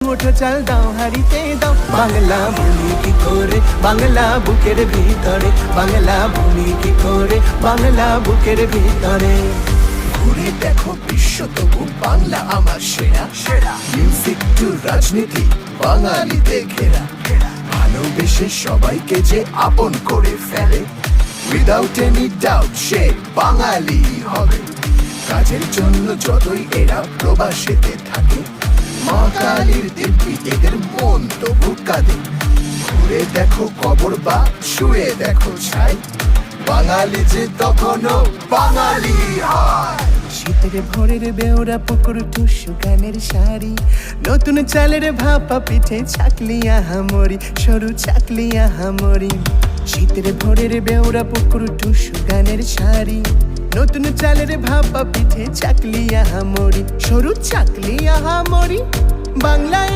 মুঠো চাল দাও হাড়িতে দাও। বাংলা ভূমি কি করে বাংলা বুকের ভিতরে, বাংলা ভূমি কি করে বাংলা বুকের ভিতরে। ঘুরে দেখো বিশ্ব তবু বাংলা আমার সেরা সেরা। মিউজিক টু রাজনীতি বাঙালিতে ঘেরা, ভালোবেসে সবাইকে যে আপন করে ফেলে, উইদাউট এনি ডাউট সে বাঙালি হবে। কাজের জন্য যতই এরা প্রবাসেতে থাকে, মা কালীর দিব্যি এদের মন তবু কাঁদে। ঘুরে দেখো কবর বা শুয়ে দেখো ছাই, বাঙালি যে তখনও বাঙালি হয়। শীতের ভোরের বেওরা পুকুর টুসু গানের শাড়ি, নতুন চালের ভাপা পিঠে ছাকলিয়া হামরি, সরু ছাকলিয়া হামরি। শীতের ভোরের বেওরা পুকুর টুসু গানের শাড়ি, নতুন চালের ভাপা পিঠে ছাকলিয়া হামরি, সরু ছাকলিয়া হামরি। বাংলায়